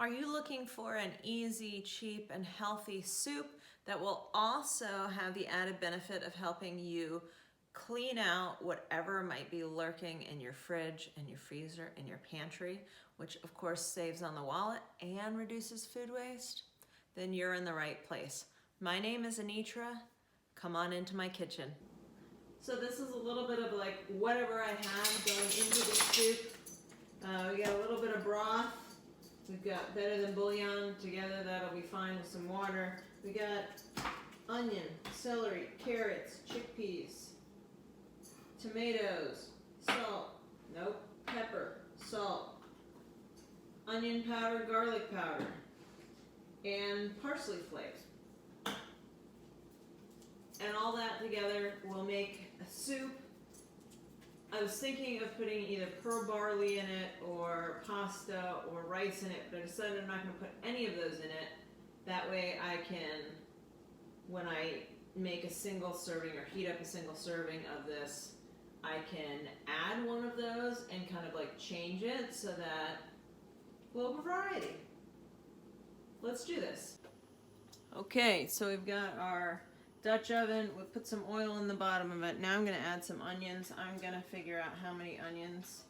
Are you looking for an easy, cheap, and healthy soup that will also have the added benefit of helping you clean out whatever might be lurking in your fridge and your freezer and your pantry, which of course saves on the wallet and reduces food waste? Then you're in the right place. My name is Anitra. Come on into my kitchen. So this is a little bit of like whatever I have going into the soup. We got a little bit of broth. We've got better than bouillon together. That'll be fine with some water. We got onion, celery, carrots, chickpeas, tomatoes, salt, pepper, salt, onion powder, garlic powder, and parsley flakes. And all that together will make a soup. I was thinking of putting either pearl barley in it or pasta or rice in it, but I decided I'm not going to put any of those in it. That way I can, when I make a single serving or heat up a single serving of this, I can add one of those and kind of like change it so that a little variety. Let's do this. Okay, so we've got our Dutch oven. We'll put some oil in the bottom of it. Now I'm going to add some onions. I'm going to figure out how many onions.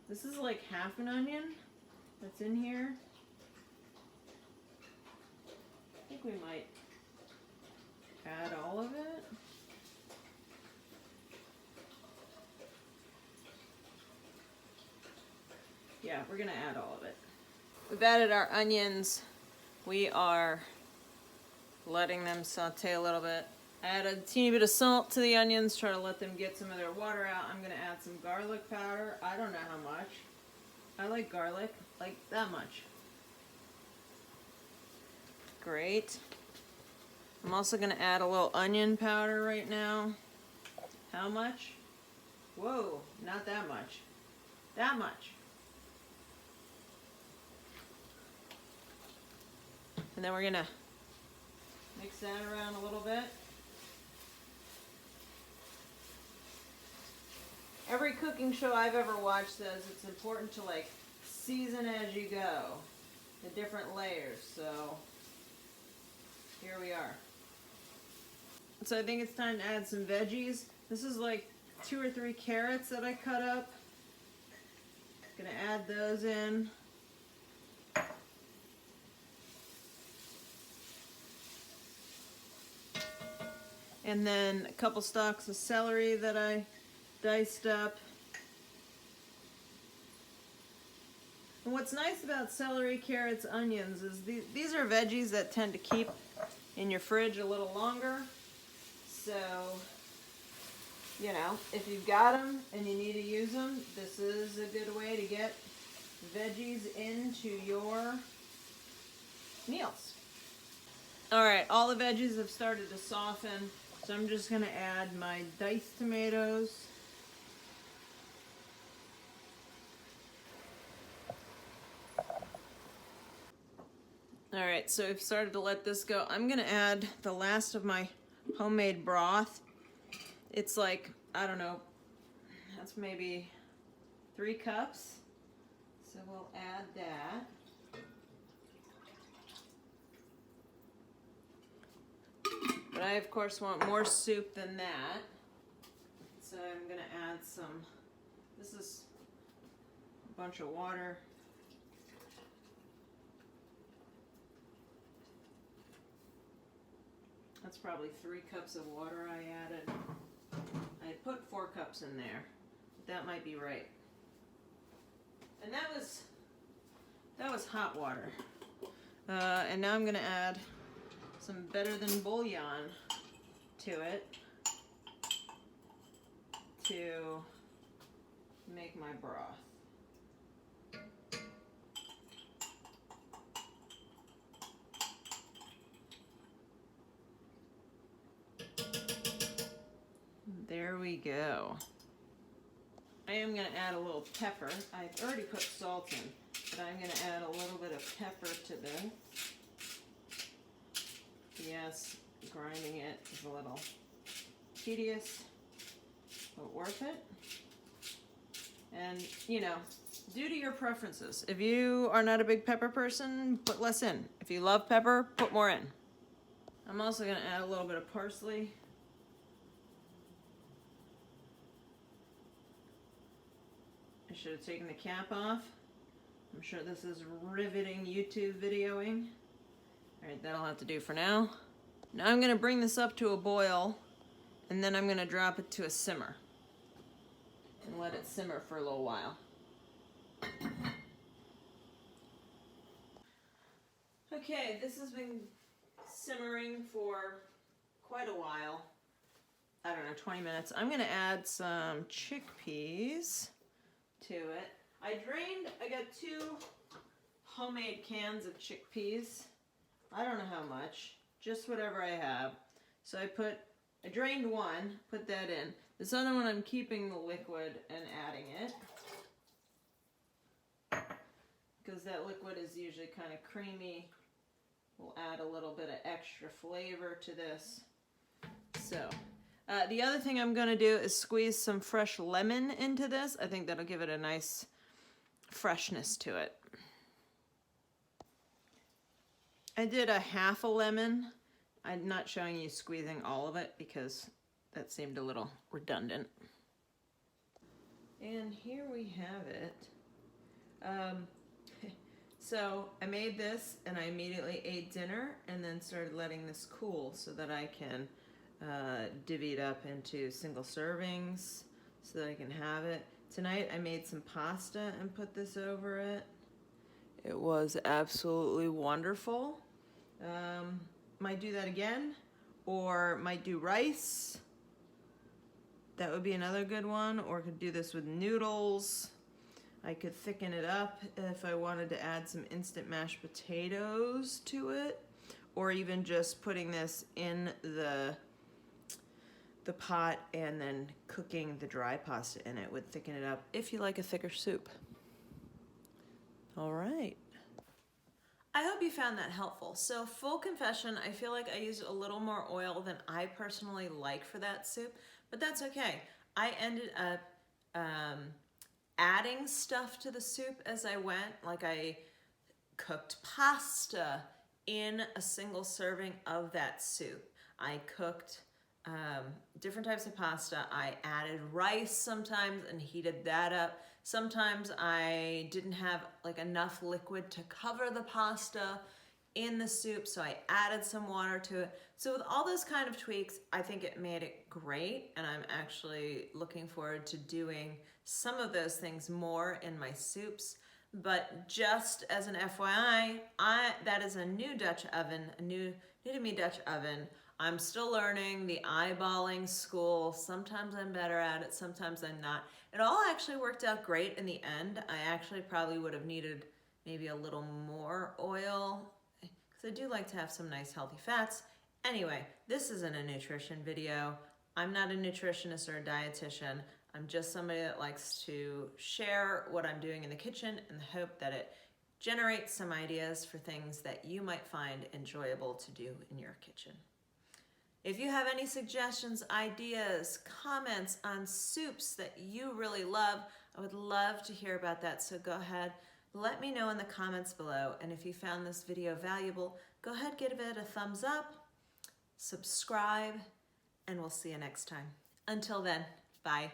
This is like half an onion that's in here. I think we might add all of it. Yeah, we're going to add all of it. We've added our onions. We are letting them saute a little bit. Add a teeny bit of salt to the onions, try to let them get some of their water out. I'm gonna add some garlic powder. I don't know how much. I like garlic, like that much. Great. I'm also gonna add a little onion powder right now. How much? Whoa, not that much. That much. And then we're gonna mix that around a little bit. Every cooking show I've ever watched says it's important to like season as you go, the different layers. So here we are. So I think it's time to add some veggies. This is like 2 or 3 carrots that I cut up. Gonna add those in. And then a couple stalks of celery that I diced up. And what's nice about celery, carrots, onions is these are veggies that tend to keep in your fridge a little longer. So, you know, if you've got them and you need to use them, this is a good way to get veggies into your meals. All right, all the veggies have started to soften. So I'm just going to add my diced tomatoes. All right, so I've started to let this go. I'm going to add the last of my homemade broth. It's like, I don't know, that's maybe 3 cups. So we'll add that. But I, of course, want more soup than that. So I'm going to add some, this is a bunch of water. That's probably 3 cups of water I added. I put 4 cups in there. But that might be right. And that was hot water. And now I'm going to add some better than bouillon to it to make my broth. There we go. I am going to add a little pepper. I've already put salt in, but I'm going to add a little bit of pepper to this. Yes, grinding it is a little tedious, but worth it. And, you know, Due to your preferences. If you are not a big pepper person, put less in. If you love pepper, put more in. I'm also gonna add a little bit of parsley. I should have taken the cap off. I'm sure this is riveting YouTube videoing. All right, that'll have to do for now. Now I'm gonna bring this up to a boil, and then I'm gonna drop it to a simmer and let it simmer for a little while. Okay, this has been simmering for quite a while. I don't know, 20 minutes. I'm gonna add some chickpeas to it. I got 2 homemade cans of chickpeas. I don't know how much, just whatever I have. So I drained one, put that in. This other one I'm keeping the liquid and adding it, because that liquid is usually kind of creamy. We'll add a little bit of extra flavor to this. So, the other thing I'm gonna do is squeeze some fresh lemon into this. I think that'll give it a nice freshness to it. I did a half a lemon. I'm not showing you squeezing all of it because that seemed a little redundant. And here we have it. So I made this and I immediately ate dinner and then started letting this cool so that I can divvy it up into single servings so that I can have it. Tonight I made some pasta and put this over it. It was absolutely wonderful. Might do that again, or might do rice. That would be another good one, or could do this with noodles. I could thicken it up if I wanted to add some instant mashed potatoes to it, or even just putting this in the pot and then cooking the dry pasta in it would thicken it up if you like a thicker soup. All right. I hope you found that helpful. So full confession, I feel like I used a little more oil than I personally like for that soup, but that's okay. I ended up adding stuff to the soup as I went. Like I cooked pasta in a single serving of that soup. I cooked different types of pasta. I added rice sometimes and heated that up. Sometimes I didn't have like enough liquid to cover the pasta in the soup, so I added some water to it. So with all those kind of tweaks, I think it made it great, and I'm actually looking forward to doing some of those things more in my soups. But just as an FYI, that is a new Dutch oven, a new to me Dutch oven. I'm still learning the eyeballing school. Sometimes I'm better at it, sometimes I'm not. It all actually worked out great in the end. I actually probably would have needed maybe a little more oil, because I do like to have some nice healthy fats. Anyway, this isn't a nutrition video. I'm not a nutritionist or a dietitian. I'm just somebody that likes to share what I'm doing in the kitchen in the hope that it generates some ideas for things that you might find enjoyable to do in your kitchen. If you have any suggestions, ideas, comments on soups that you really love, I would love to hear about that. So go ahead, let me know in the comments below. And if you found this video valuable, go ahead, give it a thumbs up, subscribe, and we'll see you next time. Until then, bye.